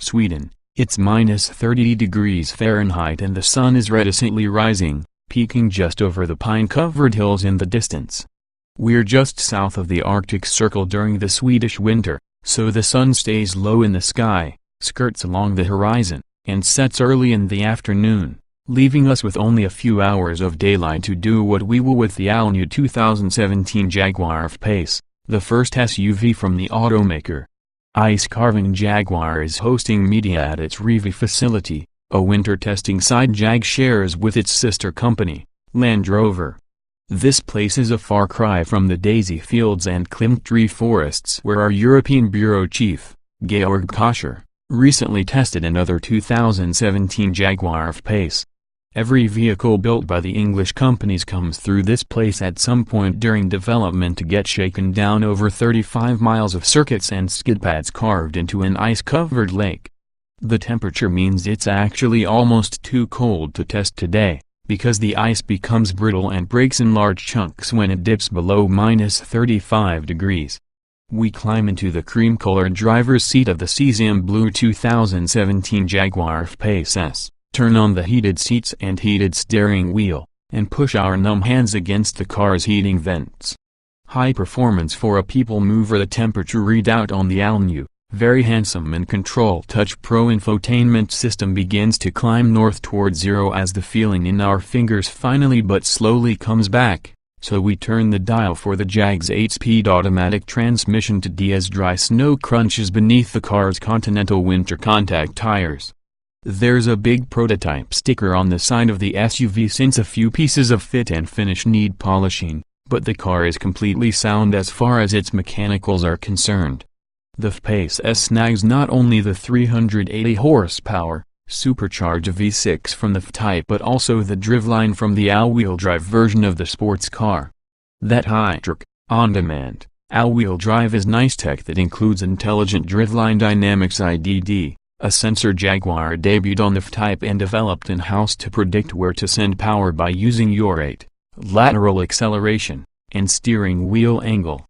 Sweden. It's minus 30 degrees Fahrenheit and the sun is reticently rising, peaking just over the pine-covered hills in the distance. We're just south of the Arctic Circle during the Swedish winter, so the sun stays low in the sky, skirts along the horizon, and sets early in the afternoon, leaving us with only a few hours of daylight to do what we will with the all-new 2017 Jaguar F-Pace, the first SUV from the automaker. Ice-carving Jaguar is hosting media at its Rivi facility, a winter testing site Jag shares with its sister company, Land Rover. This place is a far cry from the daisy fields and klimt tree forests where our European bureau chief, Georg Koscher, recently tested another 2017 Jaguar F-Pace. Every vehicle built by the English companies comes through this place at some point during development to get shaken down over 35 miles of circuits and skid pads carved into an ice-covered lake. The temperature means it's actually almost too cold to test today, because the ice becomes brittle and breaks in large chunks when it dips below minus 35 degrees. We climb into the cream-colored driver's seat of the cesium blue 2017 Jaguar F-Pace S. Turn on the heated seats and heated steering wheel, and push our numb hands against the car's heating vents. High performance for a people mover. The temperature readout on the all-new, very handsome and Control Touch Pro infotainment system begins to climb north toward zero as the feeling in our fingers finally but slowly comes back, so we turn the dial for the Jag's 8-speed automatic transmission to D as dry snow crunches beneath the car's Continental winter contact tires. There's a big prototype sticker on the side of the SUV since a few pieces of fit and finish need polishing, but the car is completely sound as far as its mechanicals are concerned. The F-Pace S snags not only the 380 horsepower, supercharged V6 from the F-Type but also the driveline from the all-wheel drive version of the sports car. That high-torque, on-demand, all-wheel drive is nice tech that includes Intelligent Driveline Dynamics IDD. A sensor Jaguar debuted on the F-Type and developed in-house to predict where to send power by using yaw rate, lateral acceleration, and steering wheel angle.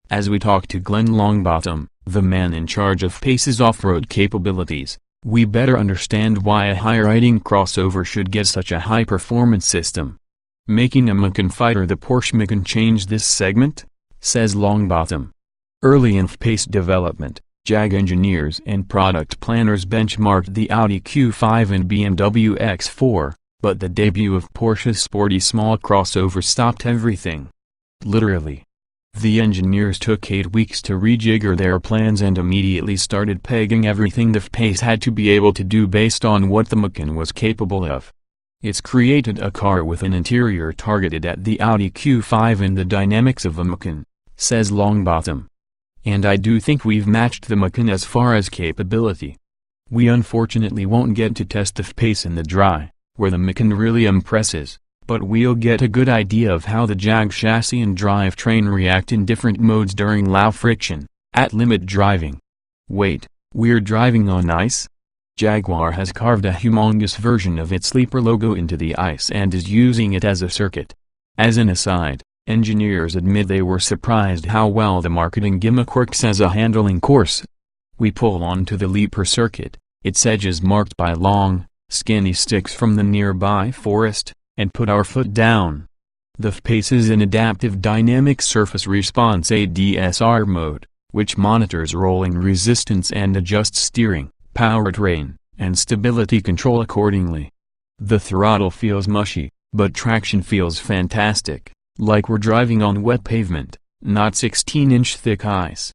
As we talk to Glenn Longbottom, the man in charge of Pace's off-road capabilities, we better understand why a high-riding crossover should get such a high-performance system. Making a Macan fighter. The Porsche Macan changed this segment, says Longbottom. Early in F-Pace development, Jag engineers and product planners benchmarked the Audi Q5 and BMW X4, but the debut of Porsche's sporty small crossover stopped everything. Literally. The engineers took 8 weeks to rejigger their plans and immediately started pegging everything the F-Pace had to be able to do based on what the Macan was capable of. It's created a car with an interior targeted at the Audi Q5 and the dynamics of a Macan, says Longbottom. And I do think we've matched the Macan as far as capability. We unfortunately won't get to test the F-Pace in the dry, where the Macan really impresses, but we'll get a good idea of how the Jag chassis and drivetrain react in different modes during low friction, at limit driving. Wait, we're driving on ice? Jaguar has carved a humongous version of its sleeper logo into the ice and is using it as a circuit. As an aside, engineers admit they were surprised how well the marketing gimmick works as a handling course. We pull onto the leaper circuit, its edges marked by long, skinny sticks from the nearby forest, and put our foot down. The F-Pace is in Adaptive Dynamic Surface Response ADSR mode, which monitors rolling resistance and adjusts steering, powertrain, and stability control accordingly. The throttle feels mushy, but traction feels fantastic. Like we're driving on wet pavement, not 16-inch thick ice.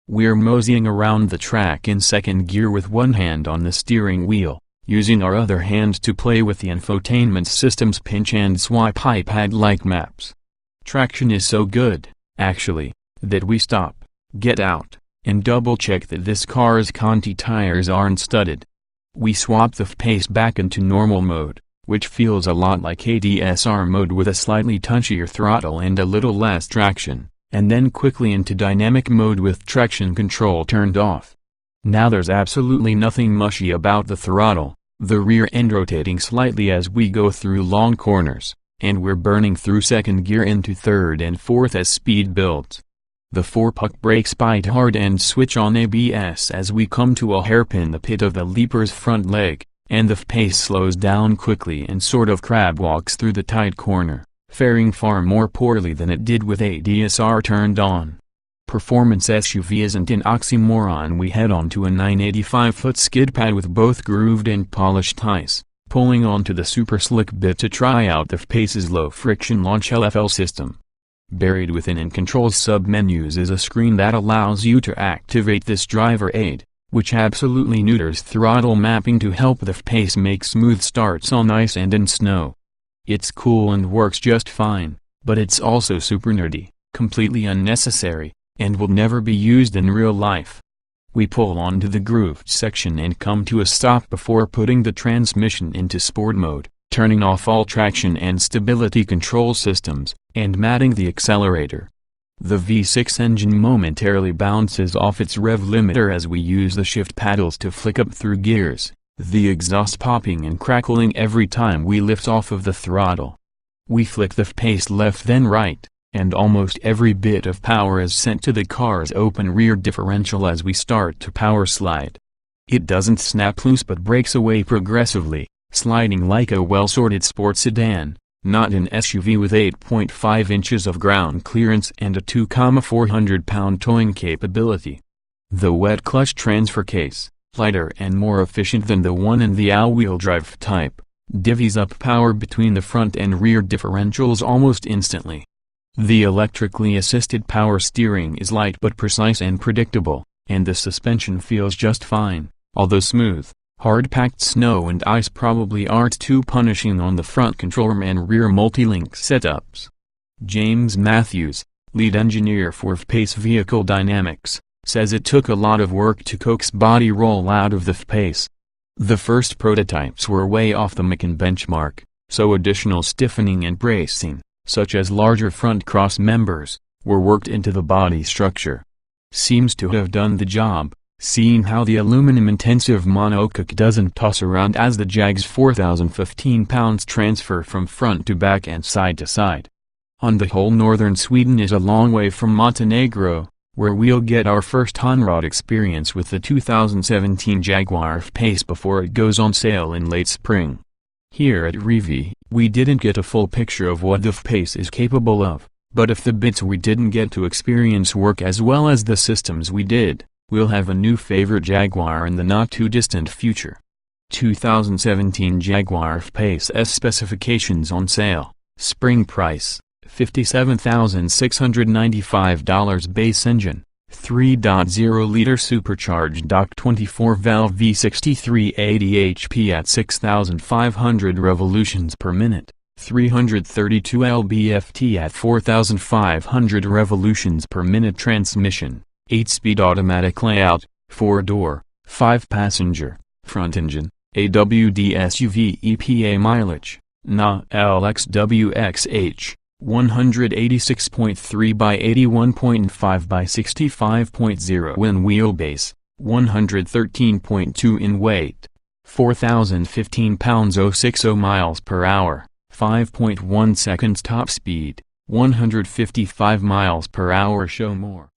We're moseying around the track in second gear with one hand on the steering wheel, using our other hand to play with the infotainment system's pinch and swipe iPad-like maps. Traction is so good, actually, that we stop, get out, and double-check that this car's Conti tires aren't studded. We swap the F-Pace back into normal mode, which feels a lot like ADSR mode with a slightly touchier throttle and a little less traction, and then quickly into dynamic mode with traction control turned off. Now there's absolutely nothing mushy about the throttle, the rear end rotating slightly as we go through long corners, and we're burning through second gear into third and fourth as speed builds. The 4-puck brakes bite hard and switch on ABS as we come to a hairpin the pit of the leaper's front leg, and the F-Pace slows down quickly and sort of crab walks through the tight corner, faring far more poorly than it did with ADSR turned on. Performance SUV isn't an oxymoron. We head on to a 985-foot skid pad with both grooved and polished tires, pulling onto the super slick bit to try out the F-Pace's low-friction launch LFL system. Buried within in Control's sub-menus is a screen that allows you to activate this driver aid, which absolutely neuters throttle mapping to help the F-Pace make smooth starts on ice and in snow. It's cool and works just fine, but it's also super nerdy, completely unnecessary, and will never be used in real life. We pull onto the grooved section and come to a stop before putting the transmission into sport mode, turning off all traction and stability control systems, and matting the accelerator. The V6 engine momentarily bounces off its rev limiter as we use the shift paddles to flick up through gears, the exhaust popping and crackling every time we lift off of the throttle. We flick the F-Pace left then right, and almost every bit of power is sent to the car's open rear differential as we start to power slide. It doesn't snap loose but breaks away progressively, sliding like a well-sorted sports sedan, not an SUV with 8.5 inches of ground clearance and a 2,400-pound towing capability. The wet clutch transfer case, lighter and more efficient than the one in the all-wheel drive type, divvies up power between the front and rear differentials almost instantly. The electrically assisted power steering is light but precise and predictable, and the suspension feels just fine, although smooth. Hard-packed snow and ice probably aren't too punishing on the front controller and rear multi-link setups. James Matthews, lead engineer for F-Pace Vehicle Dynamics, says it took a lot of work to coax body roll out of the F-Pace. The first prototypes were way off the Macon benchmark, so additional stiffening and bracing, such as larger front cross members, were worked into the body structure. Seems to have done the job, seeing how the aluminum-intensive monocoque doesn't toss around as the Jag's 4,015 pounds transfer from front to back and side to side. On the whole, northern Sweden is a long way from Montenegro, where we'll get our first on-road experience with the 2017 Jaguar F-Pace before it goes on sale in late spring. Here at Review, we didn't get a full picture of what the F-Pace is capable of, but if the bits we didn't get to experience work as well as the systems we did, we'll have a new favorite Jaguar in the not-too-distant future. 2017 Jaguar F-Pace S specifications on sale. Spring price, $57,695 base engine, 3.0-liter supercharged DOC 24-valve V63 80 HP at 6,500 revolutions per minute, 332 lb-ft at 4,500 revolutions per minute transmission. 8-speed automatic layout, 4-door, 5-passenger, front engine, AWD SUV EPA mileage, NA LXWXH, 186.3 by 81.5 by 65.0 in wheelbase, 113.2 in weight, 4,015 pounds 060 miles per hour, 5.1 seconds top speed, 155 miles per hour. Show more.